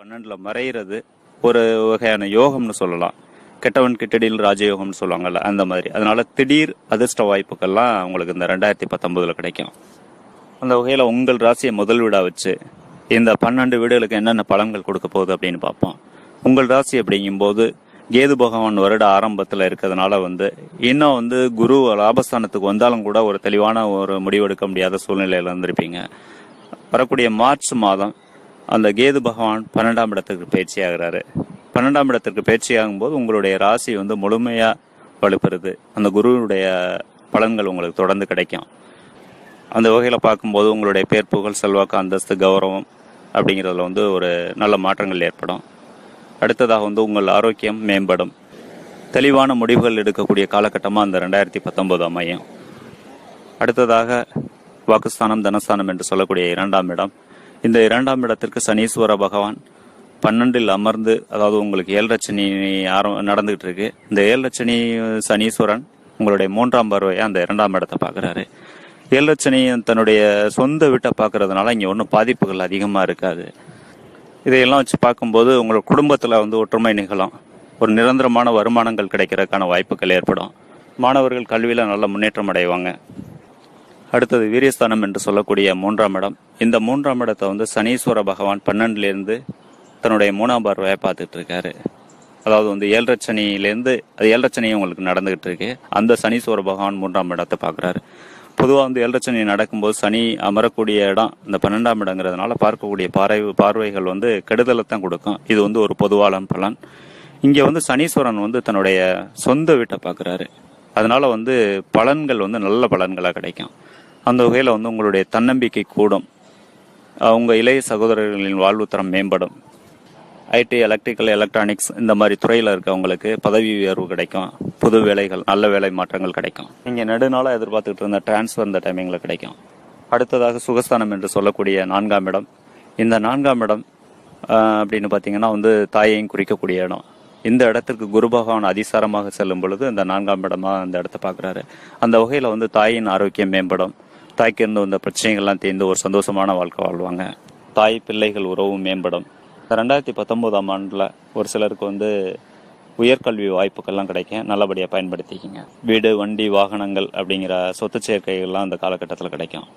12ல மறைகிறது ஒரு வகையான யோகம்னு சொல்லலாம். கெட்டவன் கிட்டடியில் ராஜயோகம்னு சொல்லுவாங்கல்ல, அந்த மாதிரி. அதனால திடீர் அதிர்ஷ்ட வாய்ப்புகள்லாம் உங்களுக்கு இந்த 2019 கிடைக்கும். அந்த வகையில் உங்கள் ராசியை முதல் வீடாக வச்சு இந்த 12 வீடுகளுக்கு என்னென்ன பலன்கள் கொடுக்க போகுது அப்படின்னு பார்ப்போம். உங்கள் ராசி அப்படிங்கும்போது கேது பகவான் வருட ஆரம்பத்தில் இருக்கிறதுனால இன்னும் குரு லாபஸ்தானத்துக்கு வந்தாலும் கூட ஒரு தெளிவான ஒரு முடிவெடுக்க முடியாத சூழ்நிலையில் இருந்திருப்பீங்க. வரக்கூடிய மார்ச் மாதம் அந்த கேது பகவான் 12ஆம் இடத்துக்கு பயிற்சி ஆகிறாரு. 12ஆம் இடத்திற்கு பயிற்சி ஆகும்போது உங்களுடைய ராசி முழுமையாக வலுப்பெறுது. அந்த குருவுடைய பலன்கள் உங்களுக்கு தொடர்ந்து கிடைக்கும். அந்த வகையில் பார்க்கும்போது உங்களுடைய பேர், புகழ், செல்வாக்கு, அந்தஸ்து, கௌரவம் அப்படிங்கிறதுல ஒரு நல்ல மாற்றங்கள் ஏற்படும். அடுத்ததாக உங்கள் ஆரோக்கியம் மேம்படும். தெளிவான முடிவுகள் எடுக்கக்கூடிய காலகட்டமாக அந்த 2019 அமையும். அடுத்ததாக வாக்குஸ்தானம், தனஸ்தானம் என்று சொல்லக்கூடிய 2ஆம் இடம். இந்த 2ஆம் இடத்திற்கு சனீஸ்வர பகவான் 12ல் அமர்ந்து, அதாவது உங்களுக்கு 7 சனி நடந்துகிட்டு இருக்கு. இந்த 7 சனி சனீஸ்வரன் உங்களுடைய 3ஆம் பார்வையா அந்த 2ஆம் இடத்தை பார்க்குறாரு. 7 சனி தன்னுடைய சொந்த வீட்டை பார்க்கறதுனால இங்கே ஒன்றும் பாதிப்புகள் அதிகமாக இருக்காது. இதையெல்லாம் வச்சு பார்க்கும்போது உங்களோட குடும்பத்தில் ஒற்றுமை நிகழும். ஒரு நிரந்தரமான வருமானங்கள் கிடைக்கிறதுக்கான வாய்ப்புகள் ஏற்படும். மாணவர்கள் கல்வியில் நல்ல முன்னேற்றம் அடைவாங்க. அடுத்தது வீரியஸ்தானம் என்று சொல்லக்கூடிய 3ஆம் இடம். இந்த 3ஆம் இடத்தை சனீஸ்வர பகவான் 12லேருந்து தன்னுடைய 3ஆம் பார்வையை பார்த்துட்டு இருக்காரு. அதாவது 7 சனியிலேருந்து அது 7 சனியும் உங்களுக்கு நடந்துகிட்டு இருக்கு. அந்த சனீஸ்வர பகவான் 3ஆம் இடத்தை பார்க்குறாரு. பொதுவாக 7 சனி நடக்கும்போது சனி அமரக்கூடிய இடம் இந்த 12ஆம் இடங்கிறதுனால பார்க்கக்கூடிய பார்வைகள் கெடுதலை தான் கொடுக்கும். இது ஒரு பொதுவான பலன். இங்கே சனீஸ்வரன் தன்னுடைய சொந்த வீட்டை பார்க்குறாரு. அதனால பலன்கள் நல்ல பலன்களாக கிடைக்கும். அந்த வகையில் உங்களுடைய தன்னம்பிக்கை கூடும். உங்கள் இளைய சகோதரர்களின் வாழ்வுத்தரம் மேம்படும். ஐடி, எலக்ட்ரிக்கல், எலக்ட்ரானிக்ஸ் இந்த மாதிரி துறையில் இருக்கவங்களுக்கு பதவி உயர்வு கிடைக்கும். புது வேலைகள், நல்ல வேலை மாற்றங்கள் கிடைக்கும். நீங்கள் நெடுநாளாக எதிர்பார்த்துக்கிட்டு இருந்த டிரான்ஸ்ஃபர் இந்த டைமிங்கில் கிடைக்கும். அடுத்ததாக சுகஸ்தானம் என்று சொல்லக்கூடிய 4ஆம் இடம். இந்த 4ஆம் இடம் அப்படின்னு பார்த்தீங்கன்னா தாயையும் குறிக்கக்கூடிய இடம். இந்த இடத்திற்கு குரு பகவான் அதிசாரமாக செல்லும் பொழுது இந்த 4ஆம் இடமாக அந்த இடத்தை பார்க்குறாரு. அந்த வகையில் தாயின் ஆரோக்கியம் மேம்படும். தாய்க்கு இருந்து வந்த பிரச்சனைகள்லாம் தீர்ந்து ஒரு சந்தோஷமான வாழ்க்கை வாழ்வாங்க. தாய் பிள்ளைகள் உறவும் மேம்படும். 2019ஆம் ஆண்டில் ஒரு சிலருக்கு உயர்கல்வி வாய்ப்புகள்லாம் கிடைக்கும். நல்லபடியாக பயன்படுத்திக்கிங்க. வீடு, வண்டி, வாகனங்கள் அப்படிங்கிற சொத்து சேர்க்கைகள்லாம் அந்த காலகட்டத்தில் கிடைக்கும்.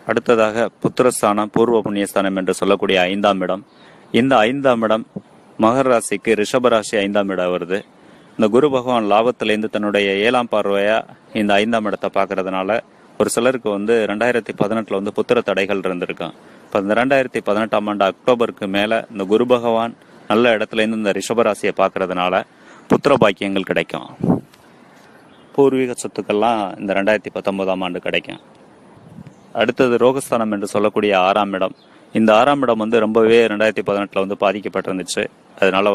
அடுத்ததாக புத்திரஸ்தானம், பூர்வ புண்ணியஸ்தானம் என்று சொல்லக்கூடிய 5ஆம் இடம். இந்த 5ஆம் இடம் மகர ராசிக்கு ரிஷபராசி 5ஆம் இடம் வருது. இந்த குரு பகவான் லாபத்திலேருந்து தன்னுடைய 7ஆம் பார்வையா இந்த 5ஆம் இடத்தை பார்க்கறதுனால ஒரு சிலருக்கு 2018 புத்திர தடைகள் இருந்திருக்கும். இப்போ இந்த 2018ஆம் ஆண்டு அக்டோபருக்கு மேலே இந்த குரு பகவான் நல்ல இடத்துலேருந்து இந்த ரிஷபராசியை பார்க்கறதுனால புத்திர பாக்கியங்கள் கிடைக்கும். பூர்வீக சொத்துக்கள்லாம் இந்த 2019ஆம் ஆண்டு கிடைக்கும். அடுத்தது ரோகஸ்தானம் என்று சொல்லக்கூடிய 6ஆம் இடம். இந்த 6ஆம் இடம் ரொம்பவே 2018 பாதிக்கப்பட்டிருந்துச்சு. அதனால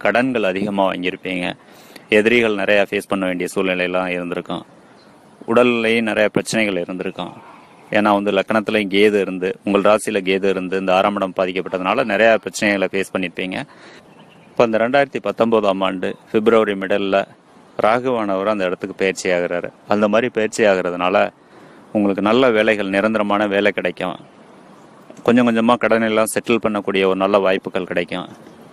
கடன்கள் அதிகமாக வாங்கியிருப்பீங்க. எதிரிகள் நிறையா ஃபேஸ் பண்ண வேண்டிய சூழ்நிலையெல்லாம் இருந்திருக்கும். உடல்லையும் நிறைய பிரச்சனைகள் இருந்திருக்கும். ஏன்னா லக்கணத்தில் கேது இருந்து, உங்கள் ராசியில் கேது இருந்து இந்த 6ஆம் இடம் பாதிக்கப்பட்டதுனால நிறையா பிரச்சனைகளை ஃபேஸ் பண்ணியிருப்பீங்க. இப்போ இந்த 2019ஆம் ஆண்டு பிப்ரவரி மிடலில் ராகுவானவர் அந்த இடத்துக்கு பயிற்சி ஆகிறாரு. அந்த மாதிரி பயிற்சி ஆகிறதுனால உங்களுக்கு நல்ல வேலைகள், நிரந்தரமான வேலை கிடைக்கும். கொஞ்சம் கொஞ்சமாக கடனெல்லாம் செட்டில் பண்ணக்கூடிய ஒரு நல்ல வாய்ப்புகள் கிடைக்கும்.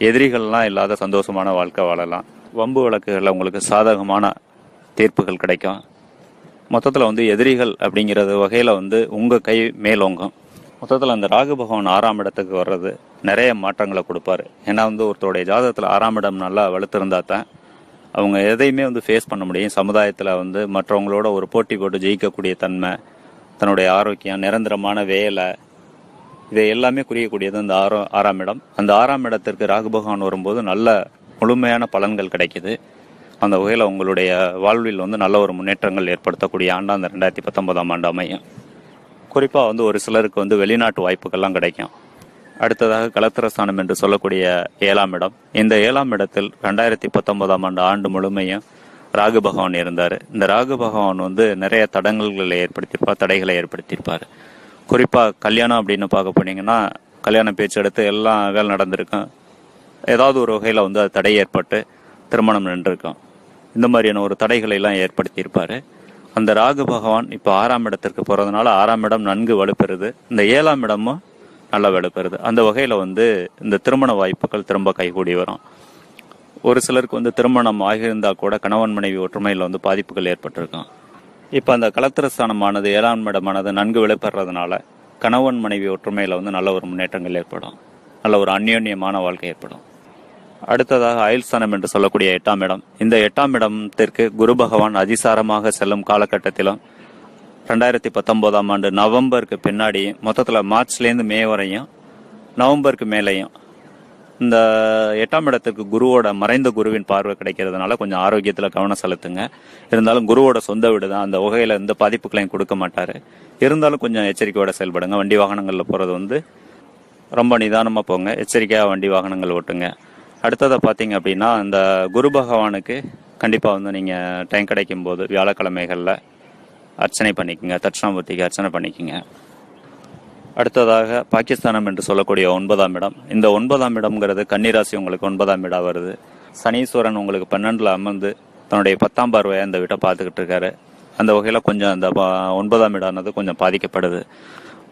எதிரிகள்லாம் இல்லாத சந்தோஷமான வாழ்க்கை வாழலாம். வம்பு வழக்குகளில் உங்களுக்கு சாதகமான தீர்ப்புகள் கிடைக்கும். மொத்தத்தில் எதிரிகள் அப்படிங்கிறது வகையில் உங்கள் கை மேலோங்கும். மொத்தத்தில் அந்த ராகு பகவான் 6ஆம் இடத்துக்கு வர்றது நிறைய மாற்றங்களை கொடுப்பாரு. ஏன்னா ஒருத்தருடைய ஜாதகத்தில் 6ஆம் இடம் நல்லா வலுத்திருந்தா தான் அவங்க எதையுமே ஃபேஸ் பண்ண முடியும். சமுதாயத்தில் மற்றவங்களோட ஒரு போட்டி போட்டு ஜெயிக்கக்கூடிய தன்மை, தன்னுடைய ஆரோக்கியம், நிரந்தரமான வேலை, இதை எல்லாமே குறிக்கக்கூடியது இந்த 6ஆம் இடம். அந்த 6ஆம் இடத்திற்கு ராகு பகவான் வரும்போது நல்ல முழுமையான பலன்கள் கிடைக்குது. அந்த வகையில் உங்களுடைய வாழ்வில் நல்ல ஒரு முன்னேற்றங்கள் ஏற்படுத்தக்கூடிய ஆண்டா அந்த 2019ஆம் ஆண்டு அமையும். குறிப்பாக ஒரு சிலருக்கு வெளிநாட்டு வாய்ப்புகள்லாம் கிடைக்கும். அடுத்ததாக கலத்திரஸ்தானம் என்று சொல்லக்கூடிய 7ஆம் இடம். இந்த 7ஆம் இடத்தில் 2019ஆம் ஆண்டு முழுமையும் ராகு பகவான் இருந்தார். இந்த ராகு பகவான் நிறைய தடங்கல்களை ஏற்படுத்தியிருப்பார், தடைகளை ஏற்படுத்தியிருப்பார். குறிப்பாக கல்யாணம் அப்படின்னு பார்க்க போனீங்கன்னா கல்யாண பேச்சு எடுத்து எல்லாம் வேலை நடந்திருக்கும். ஏதாவது ஒரு வகையில் அது தடை ஏற்பட்டு திருமணம் நின்றுருக்கும். இந்த மாதிரியான ஒரு தடைகளை எல்லாம் ஏற்படுத்தியிருப்பார். அந்த ராகு பகவான் இப்போ 6ஆம் இடத்திற்கு போகிறதுனால 6ஆம் இடம் நன்கு வலுப்பெறுது. இந்த 7ஆம் இடமும் நல்ல வலுப்பெறுது. அந்த வகையில் வந்து இந்த திருமண வாய்ப்புகள் திரும்ப கைகூடி வரும். ஒரு சிலருக்கு வந்து திருமணம் ஆகியிருந்தால் கூட கணவன் மனைவி ஒற்றுமையில் வந்து பாதிப்புகள் ஏற்பட்டிருக்கும். இப்போ அந்த கலத்திரஸ்தானமானது 7ஆம் இடமானது நன்கு வெளிப்படுறதுனால கணவன் மனைவி ஒற்றுமையில் வந்து நல்ல ஒரு முன்னேற்றங்கள் ஏற்படும், நல்ல ஒரு அந்யோன்யமான வாழ்க்கை ஏற்படும். அடுத்ததாக அயல் ஸ்தானம் என்று சொல்லக்கூடிய 8ஆம் இடம். இந்த 8ஆம் இடத்திற்கு குரு பகவான் அதிசாரமாக செல்லும் காலகட்டத்திலும் 2019ஆம் ஆண்டு நவம்பருக்கு பின்னாடி மொத்தத்தில் மார்ச்லேருந்து மே வரையும், நவம்பருக்கு மேலேயும் இந்த 8ஆம் இடத்துக்கு குருவோட மறைந்த குருவின் பார்வை கிடைக்கிறதுனால கொஞ்சம் ஆரோக்கியத்தில் கவனம் செலுத்துங்க. இருந்தாலும் குருவோட சொந்த வீடு தான், அந்த வகையில் எந்த பாதிப்புகளையும் கொடுக்க மாட்டார். இருந்தாலும் கொஞ்சம் எச்சரிக்கையோட செயல்படுங்க. வண்டி வாகனங்களில் போகிறது வந்து ரொம்ப நிதானமாக போங்க, எச்சரிக்கையாக வண்டி வாகனங்கள் ஓட்டுங்க. அடுத்ததை பார்த்தீங்க அப்படின்னா, இந்த குரு பகவானுக்கு கண்டிப்பாக வந்து நீங்கள் டைம் கிடைக்கும் போது வியாழக்கிழமைகளில் அர்ச்சனை பண்ணிக்கோங்க, தட்சிணாமூர்த்திக்கு அர்ச்சனை பண்ணிக்கோங்க. அடுத்ததாக பாகிஸ்தானம் என்று சொல்லக்கூடிய 9ஆம் இடம். இந்த 9ஆம் இடம்ங்கிறது கன்னிராசி, உங்களுக்கு 9ஆம் இடம் வருது. சனீஸ்வரன் உங்களுக்கு 12ல் அமர்ந்து தன்னுடைய 10ஆம் பார்வையை அந்த வீட்டை பார்த்துக்கிட்டு இருக்காரு. அந்த வகையில் கொஞ்சம் அந்த 9ஆம் இடம்னது கொஞ்சம் பாதிக்கப்படுது.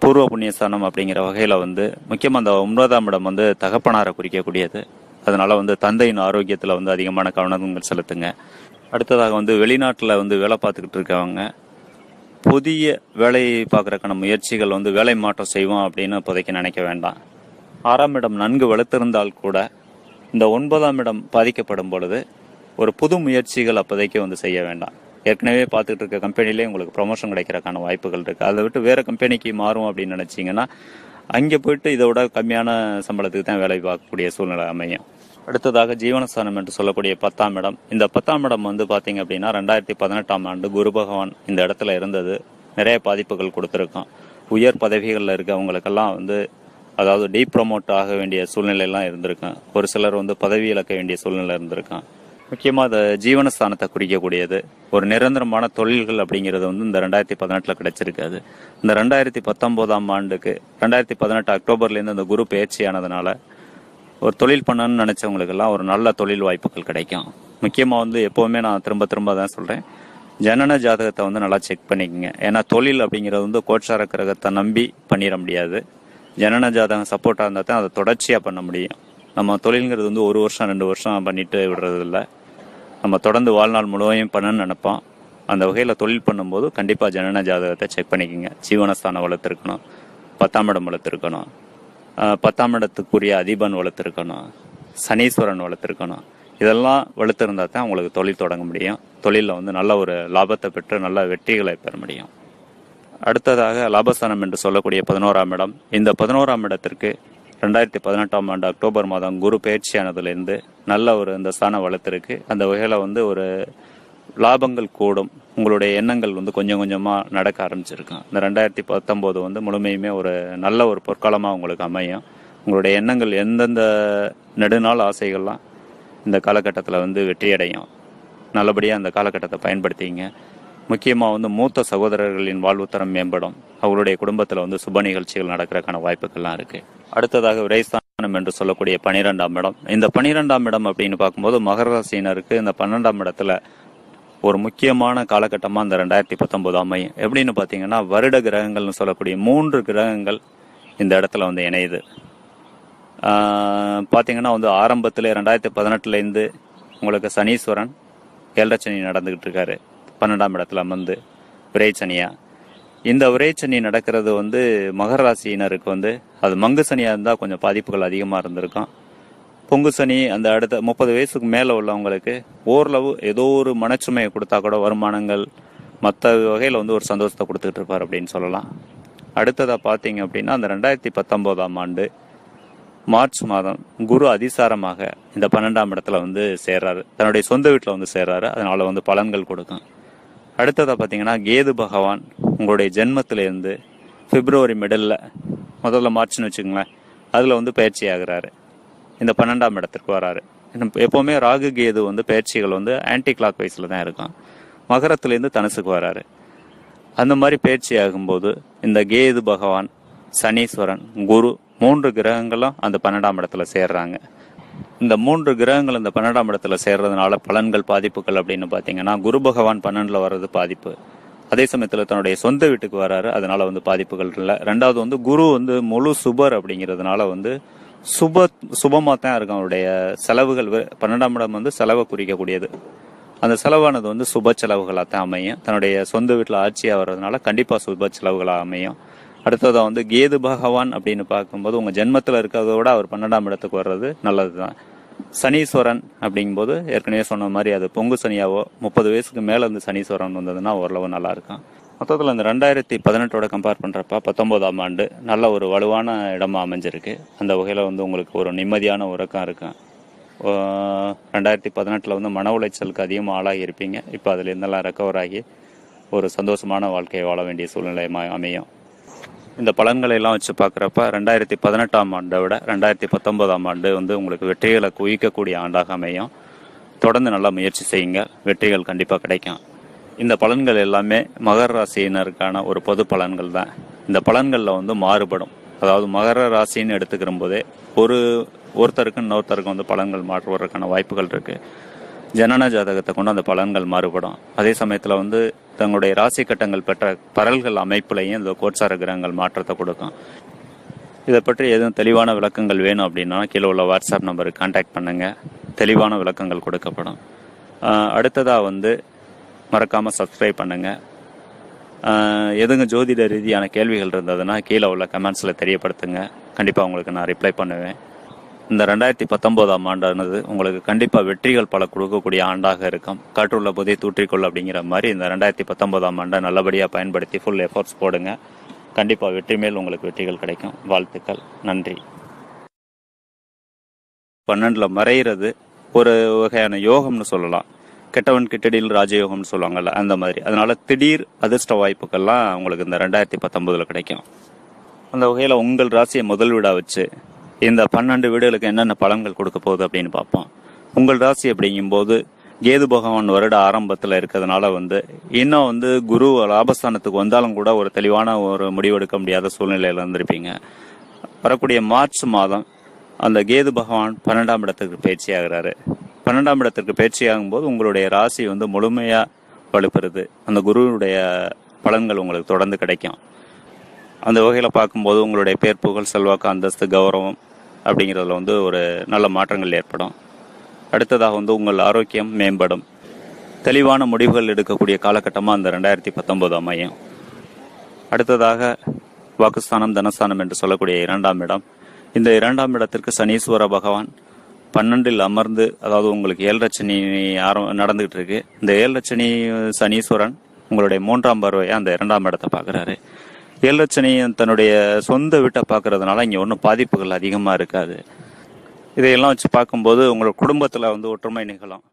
பூர்வ புண்ணியஸ்தானம் அப்படிங்கிற வகையில் வந்து முக்கியமாக அந்த 9ஆம் இடம் வந்து தகப்பனாரை குறிக்கக்கூடியது. அதனால வந்து தந்தையின் ஆரோக்கியத்தில் வந்து அதிகமான கவனங்கள் செலுத்துங்க. அடுத்ததாக வந்து வெளிநாட்டில் வந்து வேலை பார்த்துக்கிட்டு இருக்கவங்க புதிய வேலையை பார்க்குறக்கான முயற்சிகள் வந்து வேலை மாற்றம் செய்வோம் அப்படின்னு இப்போதைக்கு நினைக்க வேண்டாம். 6ஆம் இடம் நன்கு வலுத்திருந்தால் கூட இந்த 9ஆம் இடம் பாதிக்கப்படும் பொழுது ஒரு புது முயற்சிகள் அப்போதைக்கு வந்து செய்ய வேண்டாம். ஏற்கனவே பார்த்துக்கிட்டு இருக்க கம்பெனிலே உங்களுக்கு ப்ரொமோஷன் கிடைக்கிறக்கான வாய்ப்புகள் இருக்குது. அதை விட்டு வேறு கம்பெனிக்கு மாறும் அப்படின்னு நினச்சிங்கன்னா அங்கே போயிட்டு இதோட கம்மியான சம்பளத்துக்கு தான் வேலை பார்க்கக்கூடிய சூழ்நிலை அமையும். அடுத்ததாக ஜீவனஸ்தானம் என்று சொல்லக்கூடிய 10ஆம் இடம். இந்த 10ஆம் இடம் வந்து பார்த்தீங்க அப்படின்னா 2018ஆம் ஆண்டு குரு பகவான் இந்த இடத்துல இருந்தது நிறைய பாதிப்புகள் கொடுத்துருக்கோம். உயர் பதவிகளில் இருக்கவங்களுக்கெல்லாம் வந்து அதாவது டீப் ப்ரொமோட் ஆக வேண்டிய சூழ்நிலையெல்லாம் இருந்திருக்கும். ஒரு சிலர் வந்து பதவி இழக்க வேண்டிய சூழ்நிலை இருந்திருக்கும். முக்கியமாக அந்த ஜீவனஸ்தானத்தை குறிக்கக்கூடியது ஒரு நிரந்தரமான தொழில்கள் அப்படிங்கிறது வந்து இந்த 2018 கிடைச்சிருக்காது. இந்த 2019ஆம் ஆண்டுக்கு 2018 அக்டோபர்லேருந்து அந்த குரு பயிற்சியானதுனால ஒரு தொழில் பண்ணணும்னு நினைச்சவங்களுக்கெல்லாம் ஒரு நல்ல தொழில் வாய்ப்புகள் கிடைக்கும். முக்கியமாக வந்து எப்போவுமே நான் திரும்ப தான் சொல்கிறேன், ஜனன ஜாதகத்தை வந்து நல்லா செக் பண்ணிக்கோங்க. ஏன்னா தொழில் அப்படிங்கிறது வந்து கோட்சார கிரகத்தை நம்பி பண்ணிட முடியாது. ஜனன ஜாதகம் சப்போர்ட்டாக இருந்தால் தான் அதை தொடர்ச்சியாக பண்ண முடியும். நம்ம தொழில்ங்கிறது வந்து 1 வருஷம் 2 வருஷம் பண்ணிட்டு விடுறது இல்லை, நம்ம தொடர்ந்து வாழ்நாள் முழுவதும் பண்ணணும்னு நினைப்போம். அந்த வகையில் தொழில் பண்ணும்போது கண்டிப்பாக ஜனன ஜாதகத்தை செக் பண்ணிக்கோங்க. ஜீவனஸ்தானம் வளர்த்துருக்கணும், 10ஆம் இடம் வளர்த்துருக்கணும், 10ஆம் இடத்துக்குரிய அதிபன் வளர்த்துருக்கணும், சனீஸ்வரன் வளர்த்துருக்கணும். இதெல்லாம் வளர்த்துருந்தா தான் உங்களுக்கு தொழில் தொடங்க முடியும். தொழிலில் வந்து நல்ல ஒரு லாபத்தை பெற்று நல்ல வெற்றிகளை பெற முடியும். அடுத்ததாக லாபஸ்தானம் என்று சொல்லக்கூடிய 11ஆம் இடம். இந்த 11ஆம் இடத்திற்கு 2018ஆம் ஆண்டு அக்டோபர் மாதம் குரு பயிற்சியானதுலேருந்து நல்ல ஒரு இந்த ஸ்தானம் வளர்த்துருக்கு. அந்த வகையில் வந்து ஒரு லாபங்கள் கூடும், உங்களுடைய எண்ணங்கள் வந்து கொஞ்சம் கொஞ்சமாக நடக்க ஆரம்பிச்சிருக்கும். இந்த 2019 வந்து முழுமையுமே ஒரு நல்ல ஒரு பொற்காலமாக உங்களுக்கு அமையும். உங்களுடைய எண்ணங்கள் எந்தெந்த நெடுநாள் ஆசைகள்லாம் இந்த காலகட்டத்தில் வந்து வெற்றியடையும். நல்லபடியாக அந்த காலகட்டத்தை பயன்படுத்திங்க. முக்கியமாக வந்து மூத்த சகோதரர்களின் வாழ்வுத்தரம் மேம்படும். அவங்களுடைய குடும்பத்தில் வந்து சுப நிகழ்ச்சிகள் நடக்கிறதுக்கான வாய்ப்புகள்லாம் இருக்குது. அடுத்ததாக விரைஸ்தானம் என்று சொல்லக்கூடிய 12ஆம் இடம். இந்த 12ஆம் இடம் அப்படின்னு பார்க்கும்போது மகர ராசியினருக்கு இந்த 12ஆம் இடத்துல ஒரு முக்கியமான காலகட்டமாக இந்த 2019 அமையும். எப்படின்னு பார்த்தீங்கன்னா வருட கிரகங்கள்னு சொல்லக்கூடிய 3 கிரகங்கள் இந்த இடத்துல வந்து இணையுது. பார்த்தீங்கன்னா வந்து ஆரம்பத்தில் 2018லேருந்து உங்களுக்கு சனீஸ்வரன் 7.5 சனி நடந்துக்கிட்டு இருக்காரு 12ஆம் இடத்துல அமர்ந்து விரைச்சனியா. இந்த விரைச்சனி நடக்கிறது வந்து மகர ராசியினருக்கு வந்து அது மங்கு சனியாக இருந்தால் கொஞ்சம் பாதிப்புகள் அதிகமாக இருந்திருக்கும். பொங்கு சனி அந்த அடுத்த 30 வயசுக்கு மேலே உள்ளவங்களுக்கு ஓரளவு ஏதோ ஒரு மனச்சுமையை கொடுத்தா கூட வருமானங்கள் மற்ற வகையில் வந்து ஒரு சந்தோஷத்தை கொடுத்துட்டு இருப்பார் அப்படின்னு சொல்லலாம். அடுத்ததாக பார்த்தீங்க அப்படின்னா அந்த 2019ஆம் ஆண்டு மார்ச் மாதம் குரு அதிசாரமாக இந்த 12ஆம் இடத்துல வந்து சேர்றாரு, தன்னுடைய சொந்த வீட்டில் வந்து சேர்றாரு. அதனால வந்து பலன்கள் கொடுக்கும். அடுத்ததாக பார்த்தீங்கன்னா கேது பகவான் உங்களுடைய ஜென்மத்திலேருந்து பிப்ரவரி மிடில் முதல்ல மார்ச்னு வச்சுக்கோங்களேன், அதில் வந்து பயிற்சி ஆகிறாரு, இந்த 12ஆம் இடத்திற்கு வராரு. எப்போவுமே ராகு கேது வந்து பயிற்சிகள் வந்து ஆன்டி கிளாக் வைஸில் தான் இருக்கும். மகரத்துலேருந்து தனுசுக்கு வராரு. அந்த மாதிரி பயிற்சி ஆகும்போது இந்த கேது பகவான், சனீஸ்வரன், குரு 3 கிரகங்களும் அந்த 12ஆம் இடத்துல சேர்றாங்க. இந்த 3 கிரகங்கள் இந்த 12ஆம் இடத்துல சேர்றதுனால பலன்கள் பாதிப்புகள் அப்படின்னு பார்த்தீங்கன்னா குரு பகவான் 12ல் வர்றது பாதிப்பு, அதே சமயத்துல தன்னுடைய சொந்த வீட்டுக்கு வராரு, அதனால வந்து பாதிப்புகள் இல்லை. ரெண்டாவது வந்து குரு வந்து முழு சுபர் அப்படிங்கிறதுனால வந்து சுபமா தான் இருக்கும். அவருடைய செலவுகள் 12ஆம் இடம் வந்து செலவை குறிக்கக்கூடியது. அந்த செலவானது வந்து சுப செலவுகளாக தான் அமையும். தன்னுடைய சொந்த வீட்டில் ஆட்சியாக வர்றதுனால கண்டிப்பா சுப செலவுகளாக அமையும். அடுத்ததா வந்து கேது பகவான் அப்படின்னு பார்க்கும்போது உங்க ஜென்மத்தில் இருக்கிறத விட அவர் 12ஆம் இடத்துக்கு வர்றது நல்லதுதான். சனீஸ்வரன் அப்படிங்கும்போது ஏற்கனவே சொன்ன மாதிரி அது பொங்கு சனியாவோ 30 வயசுக்கு மேல இருந்து சனீஸ்வரன் வந்ததுன்னா ஓரளவு நல்லா இருக்கும். மொத்தத்தில் இந்த 2018ஓட கம்பேர் பண்றப்ப 19ஆம் ஆண்டு நல்ல ஒரு வலுவான இடமா அமைஞ்சிருக்கு. அந்த வகையில வந்து உங்களுக்கு ஒரு நிம்மதியான உறக்கம் இருக்கும். 2018 வந்து மன உளைச்சலுக்கு அதிகமாக ஆளாகி இருப்பீங்க. இப்போ அதுல இருந்தெல்லாம் ரெக்கவர் ஆகி ஒரு சந்தோஷமான வாழ்க்கையை வாழ வேண்டிய சூழ்நிலை அமையும். இந்த பலன்களை எல்லாம் வச்சு பார்க்குறப்ப 2018ஆம் ஆண்டை விட 2019ஆம் ஆண்டு வந்து உங்களுக்கு வெற்றிகளை குவிக்கக்கூடிய ஆண்டாக அமையும். தொடர்ந்து நல்லா முயற்சி செய்யுங்க, வெற்றிகள் கண்டிப்பாக கிடைக்கும். இந்த பலன்கள் எல்லாமே மகர ராசியினருக்கான ஒரு பொது பலன்கள் தான். இந்த பலன்களில் வந்து மாறுபடும். அதாவது மகர ராசின்னு எடுத்துக்கிற போதே ஒருத்தருக்கு இன்னொருத்தருக்கு வந்து பலன்கள் மாற்றுவதற்கான வாய்ப்புகள் இருக்கு. ஜனன ஜாதகத்தை கொண்டு அந்த பலன்கள் மாறுபடும். அதே சமயத்துல வந்து தங்களுடைய ராசி கட்டங்கள் பெற்ற பரல்கள் அமைப்புலையும் இந்த கோட்சார கிரகங்கள் மாற்றத்தை கொடுக்கும். இதை பற்றி எதுவும் தெளிவான விளக்கங்கள் வேணும் அப்படின்னா கீழே உள்ள வாட்ஸ்அப் நம்பருக்கு கான்டாக்ட் பண்ணுங்க, தெளிவான விளக்கங்கள் கொடுக்கப்படும். அடுத்ததா வந்து மறக்காம சப்ஸ்கிரைப் பண்ணுங்க. எதுங்க ஜோதிட ரீதியான கேள்விகள் இருந்ததுன்னா கீழே உள்ள கமெண்ட்ஸ்ல தெரியப்படுத்துங்க. கண்டிப்பா உங்களுக்கு நான் ரிப்ளை பண்ணுவேன். இந்த 2019ஆம் ஆண்டானது உங்களுக்கு கண்டிப்பா வெற்றிகள் பல கொடுக்கக்கூடிய ஆண்டாக இருக்கும். காற்றுள்ள போதே தூற்றிக்கொள் அப்படிங்கிற மாதிரி இந்த 2019ஆம் ஆண்டை நல்லபடியா பயன்படுத்தி ஃபுல் எஃபர்ட்ஸ் போடுங்க. கண்டிப்பா வெற்றி மேல் உங்களுக்கு வெற்றிகள் கிடைக்கும். வாழ்த்துக்கள், நன்றி. 12ல மறைகிறது ஒரு வகையான யோகம்னு சொல்லலாம். கெட்டவன் கிட்டடியில் ராஜயோகம்னு சொல்லுவாங்கல்ல, அந்த மாதிரி. அதனால திடீர் அதிர்ஷ்ட வாய்ப்புகள்லாம் உங்களுக்கு இந்த 2019ல கிடைக்கும். அந்த வகையில உங்கள் ராசியை முதல் வீடா வச்சு இந்த 12 வீடுகளுக்கு என்னென்ன பலன்கள் கொடுக்க போகுது அப்படின்னு பார்ப்போம். உங்கள் ராசி அப்படிங்கும்போது கேது பகவான் வருட ஆரம்பத்தில் இருக்கிறதுனால வந்து இன்னும் வந்து குரு லாபஸ்தானத்துக்கு வந்தாலும் கூட ஒரு தெளிவான ஒரு முடிவெடுக்க முடியாத சூழ்நிலையில இருந்திருப்பீங்க. வரக்கூடிய மார்ச் மாதம் அந்த கேது பகவான் 12ஆம் இடத்துக்கு பயிற்சி ஆகிறாரு. 12ஆம் இடத்திற்கு பயிற்சியாகும் போது உங்களுடைய ராசி வந்து முழுமையா வலுப்பெறுது. அந்த குருவுடைய பலன்கள் உங்களுக்கு தொடர்ந்து கிடைக்கும். அந்த வகையில பார்க்கும்போது உங்களுடைய பேர் புகழ் செல்வாக்கு அந்தஸ்து கௌரவம் அப்படிங்கிறதுல வந்து ஒரு நல்ல மாற்றங்கள் ஏற்படும். அடுத்ததாக வந்து உங்கள் ஆரோக்கியம் மேம்படும். தெளிவான முடிவுகள் எடுக்கக்கூடிய காலகட்டமாக அந்த 2019 அமையும். அடுத்ததாக வாக்குஸ்தானம் தனஸ்தானம் என்று சொல்லக்கூடிய 2ஆம் இடம். இந்த 2ஆம் இடத்திற்கு சனீஸ்வர பகவான் 12ல் அமர்ந்து, அதாவது உங்களுக்கு 7 சனி நடந்துகிட்டு இருக்கு. இந்த 7 சனி சனீஸ்வரன் உங்களுடைய 3ஆம் பார்வையா அந்த 2ஆம் இடத்தை பார்க்குறாரு. 7 சனி தன்னுடைய சொந்த வீட்டை பார்க்கறதுனால இங்கே ஒன்றும் பாதிப்புகள் அதிகமாக இருக்காது. இதையெல்லாம் வச்சு பார்க்கும்போது உங்களோட குடும்பத்தில் வந்து ஒற்றுமை நிகழும்.